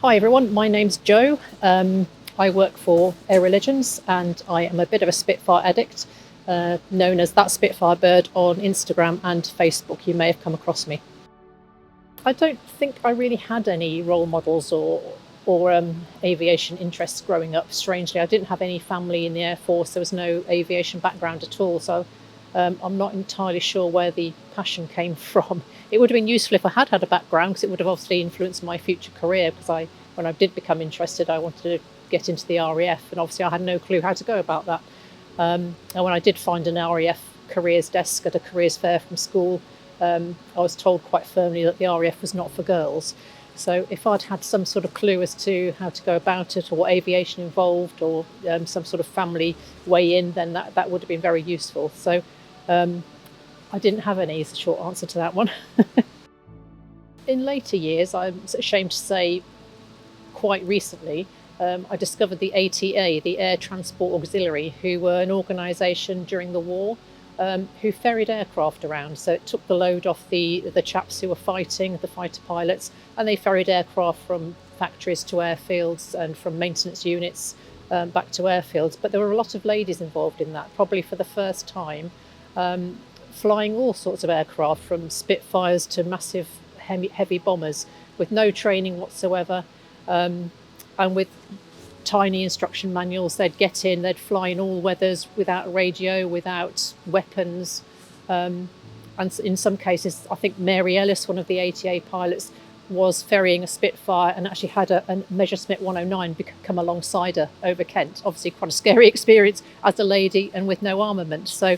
Hi everyone, my name's Jo. I work for Aero Legends and I am a bit of a Spitfire addict, known as That Spitfire Bird on Instagram and Facebook. You may have come across me. I don't think I really had any role models or aviation interests growing up. Strangely, I didn't have any family in the Air Force. There was no aviation background at all, so I'm not entirely sure where the passion came from. It would have been useful if I had had a background, because it would have obviously influenced my future career, because when I did become interested, I wanted to get into the RAF, and obviously I had no clue how to go about that. And when I did find an RAF careers desk at a careers fair from school, I was told quite firmly that the RAF was not for girls. So if I'd had some sort of clue as to how to go about it, or what aviation involved, or some sort of family way in, then that would have been very useful. So I didn't have any, is the short answer to that one. In later years, I'm ashamed to say, quite recently, I discovered the ATA, the Air Transport Auxiliary, who were an organisation during the war who ferried aircraft around. So it took the load off the chaps who were fighting, the fighter pilots, and they ferried aircraft from factories to airfields and from maintenance units back to airfields. But there were a lot of ladies involved in that, probably for the first time, flying all sorts of aircraft, from Spitfires to massive heavy bombers, with no training whatsoever, and with tiny instruction manuals. They'd get in, they'd fly in all weathers, without radio, without weapons, and in some cases, I think Mary Ellis, one of the ATA pilots, was ferrying a Spitfire and actually had a Messerschmitt 109 come alongside her over Kent. Obviously quite a scary experience as a lady and with no armament. So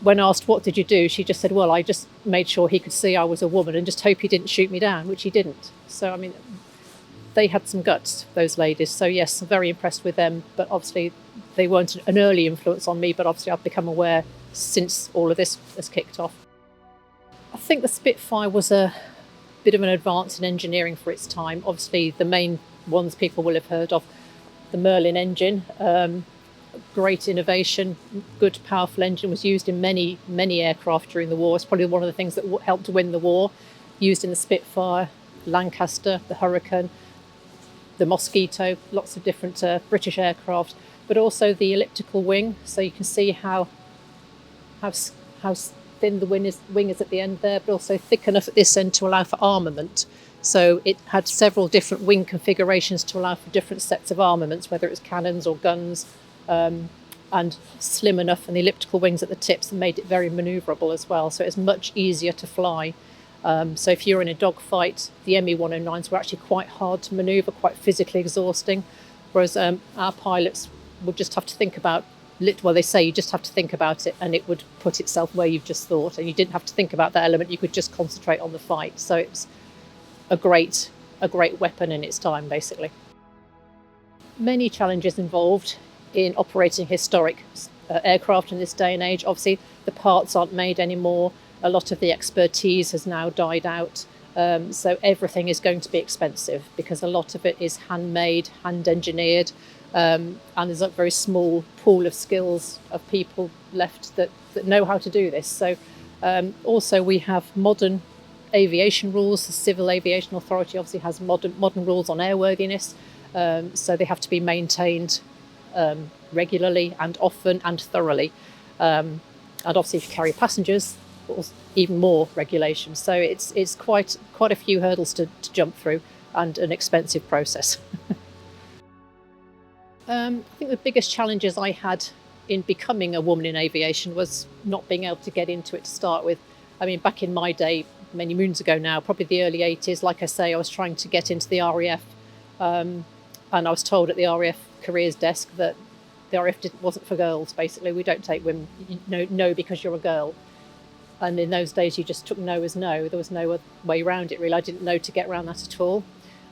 when asked what did you do, she just said, well, I just made sure he could see I was a woman and just hope he didn't shoot me down, which he didn't. So I mean, they had some guts, those ladies. So yes, I'm very impressed with them, but obviously they weren't an early influence on me, but obviously I've become aware since all of this has kicked off. I think the Spitfire was a bit of an advance in engineering for its time. Obviously the main ones people will have heard of, the Merlin engine, great innovation, good powerful engine, was used in many aircraft during the war. It's probably one of the things that helped to win the war, used in the Spitfire, Lancaster, the Hurricane, the Mosquito, lots of different British aircraft, but also the elliptical wing. So you can see how thin the wing is at the end there, but also thick enough at this end to allow for armament. So it had several different wing configurations to allow for different sets of armaments, whether it was cannons or guns, and slim enough, and the elliptical wings at the tips made it very manoeuvrable as well. So it's much easier to fly. So if you're in a dogfight, the ME 109s were actually quite hard to manoeuvre, quite physically exhausting, whereas our pilots would just have to think about, well, they say you just have to think about it and it would put itself where you've just thought, and you didn't have to think about that element, you could just concentrate on the fight. So it's a great weapon in its time, basically. Many challenges involved in operating historic aircraft in this day and age. Obviously, the parts aren't made anymore. A lot of the expertise has now died out. So everything is going to be expensive, because a lot of it is handmade, hand-engineered, and there's a very small pool of skills of people left that know how to do this. So also we have modern aviation rules. The Civil Aviation Authority obviously has modern rules on airworthiness. So they have to be maintained regularly and often and thoroughly. And obviously if you carry passengers, even more regulations. So it's quite a few hurdles to jump through, and an expensive process. I think the biggest challenges I had in becoming a woman in aviation was not being able to get into it to start with. I mean, back in my day, many moons ago now, probably the early 80s, like I say, I was trying to get into the RAF, and I was told at the RAF careers desk that the RAF wasn't for girls. Basically, we don't take women. No, because you're a girl. And in those days, you just took no as no. There was no other way around it, really. I didn't know to get around that at all.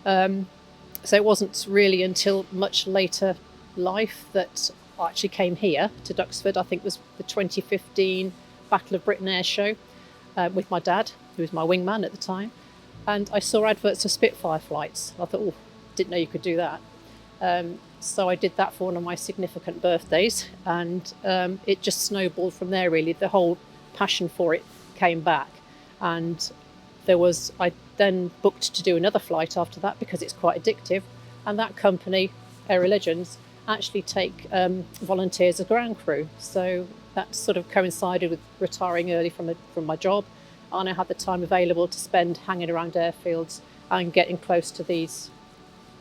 So it wasn't really until much later life that I actually came here to Duxford. I think it was the 2015 Battle of Britain Air Show with my dad, who was my wingman at the time. And I saw adverts for Spitfire flights. I thought, oh, didn't know you could do that. So I did that for one of my significant birthdays, and it just snowballed from there, really. The whole passion for it came back, and I then booked to do another flight after that because it's quite addictive, and that company, Aero Legends, actually take volunteers as ground crew. So that sort of coincided with retiring early from my job, and I had the time available to spend hanging around airfields and getting close to these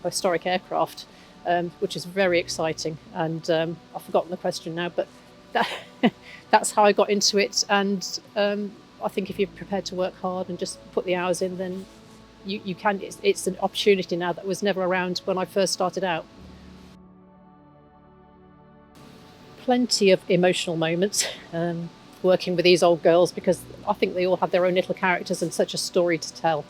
historic aircraft, which is very exciting. And I've forgotten the question now, but that's how I got into it. And I think if you're prepared to work hard and just put the hours in, then you can. It's an opportunity now that was never around when I first started out. Plenty of emotional moments working with these old girls, because I think they all have their own little characters and such a story to tell.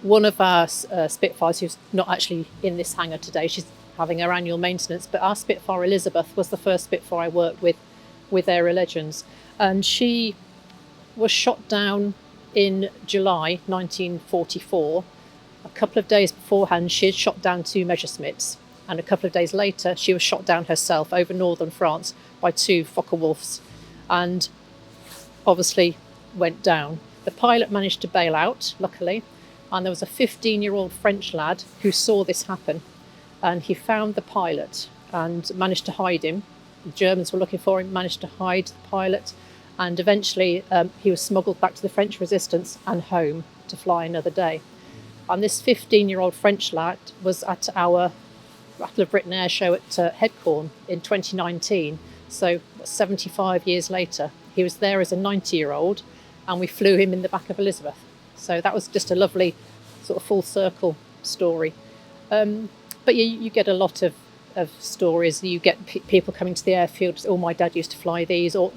One of our Spitfires, who's not actually in this hangar today, she's having her annual maintenance, but our Spitfire Elizabeth was the first Spitfire I worked with Aero Legends, and she was shot down in July 1944. A couple of days beforehand, she had shot down 2 Messerschmitts, and a couple of days later, she was shot down herself over northern France by 2 Focke-Wulfs, and obviously went down. The pilot managed to bail out, luckily, and there was a 15-year-old French lad who saw this happen, and he found the pilot and managed to hide him. The Germans were looking for him, managed to hide the pilot, and eventually he was smuggled back to the French resistance and home to fly another day. And this 15-year-old French lad was at our Battle of Britain Air Show at Headcorn in 2019, so 75 years later. He was there as a 90-year-old, and we flew him in the back of Elizabeth. So that was just a lovely sort of full circle story. But you get a lot of stories. You get people coming to the airfield, oh, my dad used to fly these, or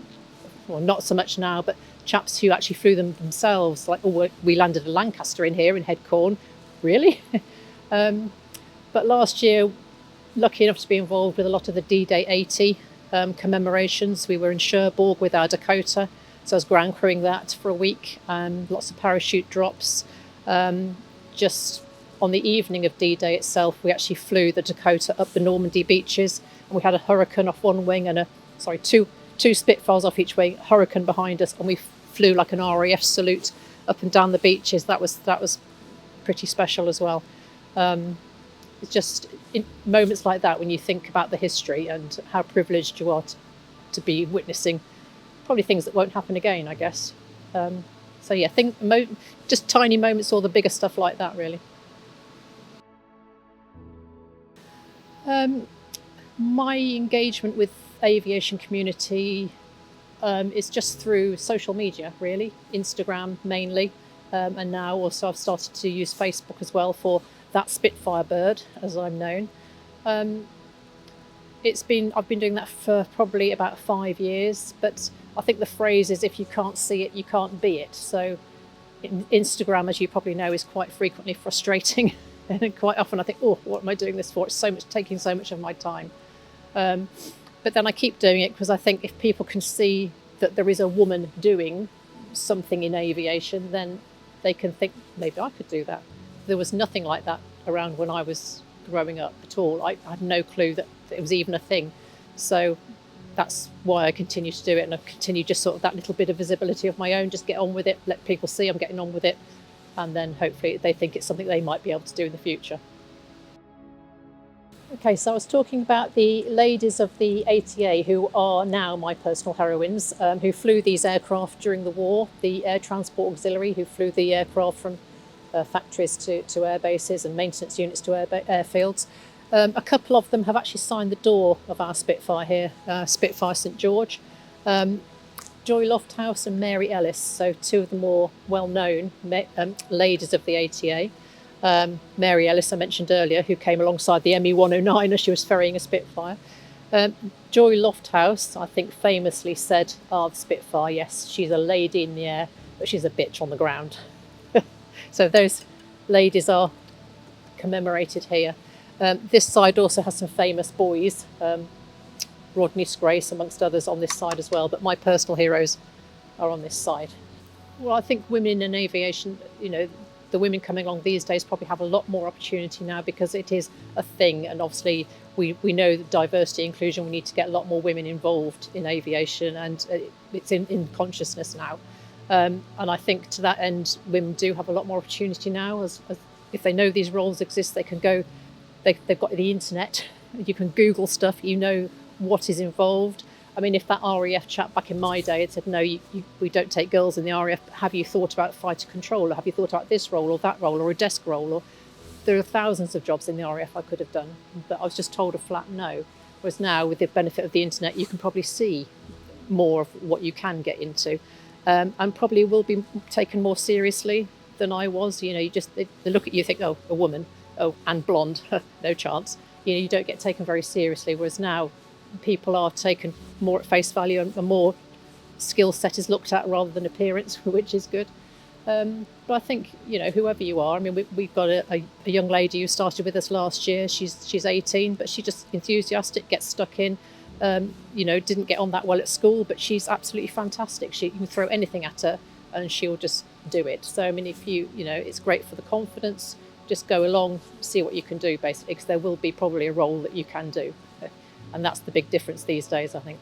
well, not so much now, but chaps who actually flew them themselves, like, oh, we landed a Lancaster in here in Headcorn. Really? But last year, lucky enough to be involved with a lot of the D-Day 80 commemorations. We were in Cherbourg with our Dakota, so I was ground crewing that for a week. Lots of parachute drops. Just on the evening of D-Day itself, we actually flew the Dakota up the Normandy beaches, and we had a Hurricane off one wing and two Spitfires off each wing, Hurricane behind us, and we flew like an RAF salute up and down the beaches. That was pretty special as well. It's just in moments like that when you think about the history and how privileged you are to be witnessing probably things that won't happen again, I guess. So yeah, just tiny moments or the bigger stuff like that, really. My engagement with aviation community is just through social media, really. Instagram mainly, and now also I've started to use Facebook as well for that Spitfire bird, as I'm known. I've been doing that for probably about 5 years, but I think the phrase is, if you can't see it, you can't be it. So Instagram, as you probably know, is quite frequently frustrating. And quite often I think, oh, what am I doing this for? It's taking so much of my time. But then I keep doing it because I think if people can see that there is a woman doing something in aviation, then they can think, maybe I could do that. There was nothing like that around when I was growing up at all. I had no clue that it was even a thing. So that's why I continue to do it, and I continue just sort of that little bit of visibility of my own, just get on with it, let people see I'm getting on with it, and then hopefully they think it's something they might be able to do in the future. Okay, so I was talking about the ladies of the ATA who are now my personal heroines, who flew these aircraft during the war, the Air Transport Auxiliary, who flew the aircraft from factories to air bases and maintenance units to airfields. A couple of them have actually signed the door of our Spitfire here, Spitfire St George. Joy Lofthouse and Mary Ellis, so two of the more well-known ladies of the ATA. Mary Ellis, I mentioned earlier, who came alongside the ME 109 as she was ferrying a Spitfire. Joy Lofthouse, I think, famously said of Spitfire, yes, she's a lady in the air, but she's a bitch on the ground. So those ladies are commemorated here. This side also has some famous boys, Rodney Scrace amongst others on this side as well, but my personal heroes are on this side. Well, I think women in aviation, the women coming along these days probably have a lot more opportunity now because it is a thing, and obviously we know that diversity, inclusion, we need to get a lot more women involved in aviation, and it's in consciousness now. And I think to that end, women do have a lot more opportunity now. As if they know these roles exist, they can go. They've got the internet. You can Google stuff. You know what is involved. I mean, if that RAF chap back in my day had said, no, we don't take girls in the RAF, have you thought about fighter control, or have you thought about this role or that role or a desk role? Or there are thousands of jobs in the RAF I could have done, but I was just told a flat no. Whereas now, with the benefit of the internet, you can probably see more of what you can get into, and probably will be taken more seriously than I was. You know, they look at you, think, oh, a woman, oh, and blonde, no chance. You know, you don't get taken very seriously. Whereas now, people are taken more at face value, and more skill set is looked at rather than appearance, which is good. But I think, you know, whoever you are, I mean, we've got a young lady who started with us last year. She's 18, but she's just enthusiastic, gets stuck in. You know, didn't get on that well at school, but she's absolutely fantastic. You can throw anything at her and she'll just do it. So, I mean, if you know, it's great for the confidence. Just go along, see what you can do, basically, because there will be probably a role that you can do. And that's the big difference these days, I think.